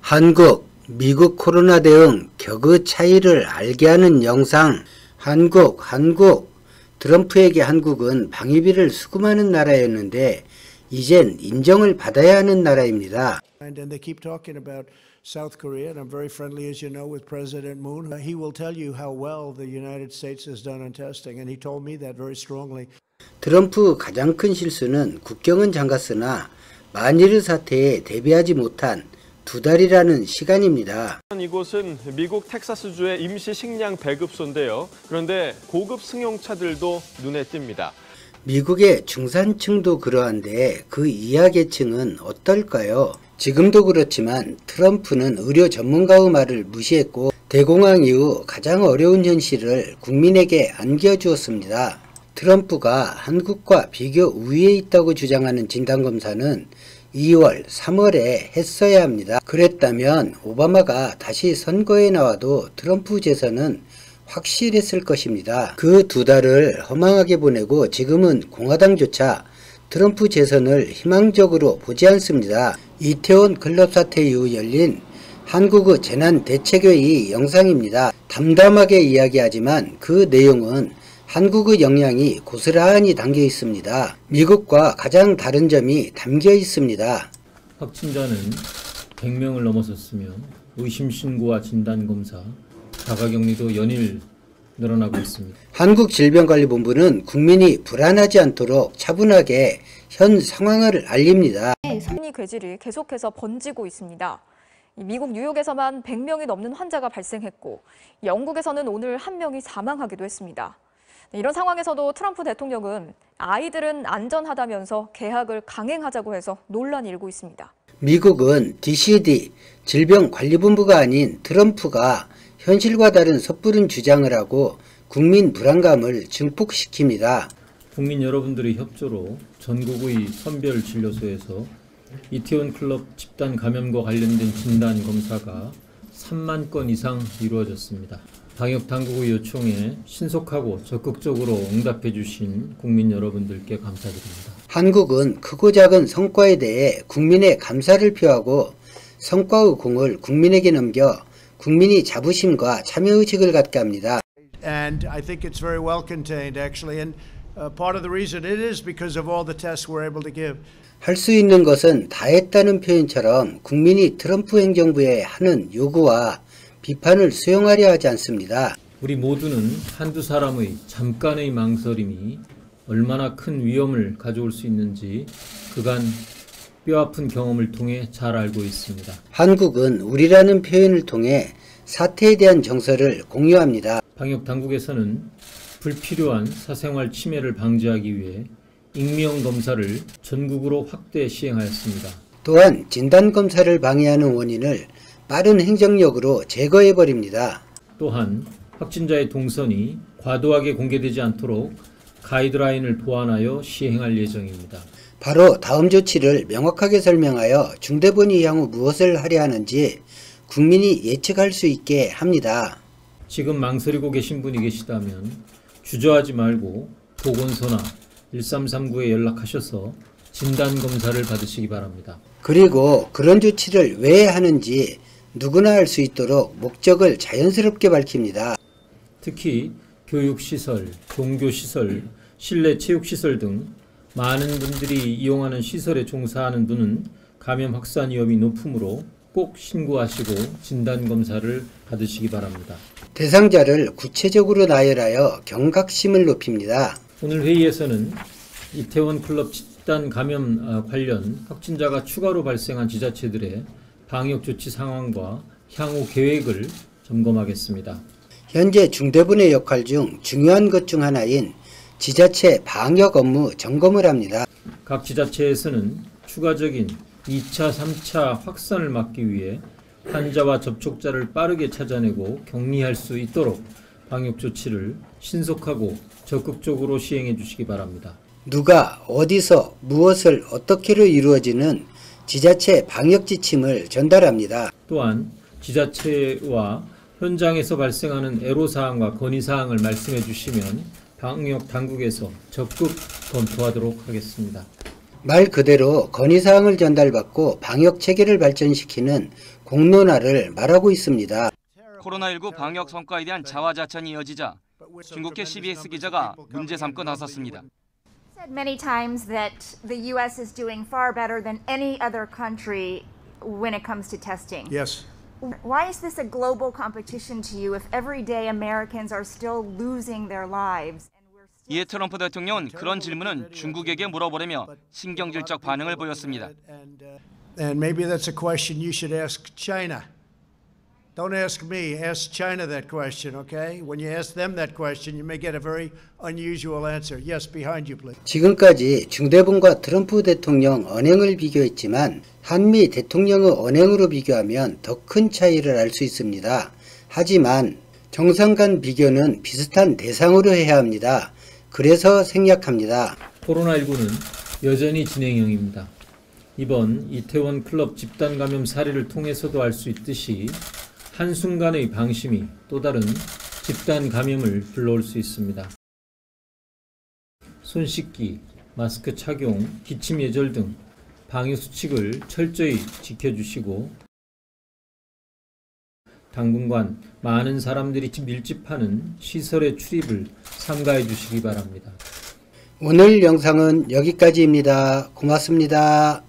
한국, 미국 코로나 대응 격의 차이를 알게 하는 영상. 한국. 트럼프에게 한국은 방위비를 수금하는 나라였는데 이젠 인정을 받아야 하는 나라입니다. And they keep talking about South Korea, and I'm very friendly, as you know, with President Moon. He will tell you how well the United States has done on testing, and he told me that very strongly. 트럼프 가장 큰 실수는 국경은 잠갔으나 만일의 사태에 대비하지 못한 2달이라는 시간입니다. 이곳은 미국 텍사스주의 임시 식량 배급소인데요. 그런데 고급 승용차들도 눈에 띕니다. 미국의 중산층도 그러한데 그 이하 계층은 어떨까요? 지금도 그렇지만 트럼프는 의료 전문가의 말을 무시했고 대공황 이후 가장 어려운 현실을 국민에게 안겨주었습니다. 트럼프가 한국과 비교 우위에 있다고 주장하는 진단검사는 2월, 3월에 했어야 합니다. 그랬다면 오바마가 다시 선거에 나와도 트럼프 재선은 확실했을 것입니다. 그 2달을 허망하게 보내고 지금은 공화당조차 트럼프 재선을 희망적으로 보지 않습니다. 이태원 클럽 사태 이후 열린 한국의 재난대책회의 영상입니다. 담담하게 이야기하지만 그 내용은 한국의 영향이 고스란히 담겨 있습니다. 미국과 가장 다른 점이 담겨 있습니다. 확진자는 100명을 넘어섰으며 의심신고와 진단검사, 자가격리도 연일 늘어나고 있습니다. 한국질병관리본부는 국민이 불안하지 않도록 차분하게 현 상황을 알립니다. 성인이 괴질이 계속해서 번지고 있습니다. 미국 뉴욕에서만 100명이 넘는 환자가 발생했고 영국에서는 오늘 1명이 사망하기도 했습니다. 이런 상황에서도 트럼프 대통령은 아이들은 안전하다면서 개학을 강행하자고 해서 논란이 일고 있습니다. 미국은 DCD, 질병관리본부가 아닌 트럼프가 현실과 다른 섣부른 주장을 하고 국민 불안감을 증폭시킵니다. 국민 여러분들의 협조로 전국의 선별진료소에서 이태원 클럽 집단 감염과 관련된 진단 검사가 3만 건 이상 이루어졌습니다. 방역 당국의 요청에 신속하고 적극적으로 응답해 주신 국민 여러분들께 감사드립니다. 한국은 크고 작은 성과에 대해 국민의 감사를 표하고 성과의 공을 국민에게 넘겨 국민이 자부심과 참여의식을 갖게 합니다. And I think it's very well contained, actually. And part of the reason it is because of all the tests we're able to give. 할 수 있는 것은 다 했다는 표현처럼 국민이 트럼프 행정부에 하는 요구와 비판을 수용하려 하지 않습니다. 우리 모두는 한두 사람의 잠깐의 망설임이 얼마나 큰 위험을 가져올 수 있는지 그간 뼈아픈 경험을 통해 잘 알고 있습니다. 한국은 우리라는 표현을 통해 사태에 대한 정서를 공유합니다. 방역 당국에서는 불필요한 사생활 침해를 방지하기 위해 익명 검사를 전국으로 확대 시행하였습니다. 또한 진단검사를 방해하는 원인을 빠른 행정력으로 제거해버립니다. 또한 확진자의 동선이 과도하게 공개되지 않도록 가이드라인을 보완하여 시행할 예정입니다. 바로 다음 조치를 명확하게 설명하여 중대본이 향후 무엇을 하려 하는지 국민이 예측할 수 있게 합니다. 지금 망설이고 계신 분이 계시다면 주저하지 말고 보건소나 1339에 연락하셔서 진단검사를 받으시기 바랍니다. 그리고 그런 조치를 왜 하는지 누구나 알 수 있도록 목적을 자연스럽게 밝힙니다. 특히 교육시설, 종교시설, 실내 체육시설 등 많은 분들이 이용하는 시설에 종사하는 분은 감염 확산 위험이 높으므로 꼭 신고하시고 진단검사를 받으시기 바랍니다. 대상자를 구체적으로 나열하여 경각심을 높입니다. 오늘 회의에서는 이태원 클럽 집단 감염 관련 확진자가 추가로 발생한 지자체들의 방역 조치 상황과 향후 계획을 점검하겠습니다. 현재 중대본의 역할 중 중요한 것 중 하나인 지자체 방역 업무 점검을 합니다. 각 지자체에서는 추가적인 2차, 3차 확산을 막기 위해 환자와 접촉자를 빠르게 찾아내고 격리할 수 있도록 방역 조치를 신속하고 적극적으로 시행해 주시기 바랍니다. 누가 어디서 무엇을 어떻게로 이루어지는 지자체 방역 지침을 전달합니다. 또한 지자체와 현장에서 발생하는 애로사항과 건의사항을 말씀해 주시면 방역 당국에서 적극 검토하도록 하겠습니다. 말 그대로 건의사항을 전달받고 방역 체계를 발전시키는 공론화를 말하고 있습니다. 코로나19 방역 성과에 대한 자화자찬이 이어지자 중국계 CBS 기자가 문제 삼고 나섰습니다. Said many times that the U.S. is doing far better than any other country when it comes to testing. Yes. Why is this a global competition to you if every day Americans are still losing their lives? 이에 트럼프 대통령은 그런 질문은 중국에게 물어보려며 신경질적 반응을 보였습니다. And maybe that's a question you should ask China. Don't ask me, ask China that question, okay? When you ask them that question, you may get a very unusual answer. Yes, behind you, please. 지금까지 중대본과 트럼프 대통령 언행을 비교했지만 한미 대통령의 언행으로 비교하면 더 큰 차이를 알 수 있습니다. 하지만 정상 간 비교는 비슷한 대상으로 해야 합니다. 그래서 생략합니다. 코로나19는 여전히 진행형입니다. 이번 이태원 클럽 집단 감염 사례를 통해서도 알 수 있듯이 한순간의 방심이 또 다른 집단 감염을 불러올 수 있습니다. 손 씻기, 마스크 착용, 기침 예절 등 방역 수칙을 철저히 지켜주시고 당분간 많은 사람들이 밀집하는 시설의 출입을 삼가해 주시기 바랍니다. 오늘 영상은 여기까지입니다. 고맙습니다.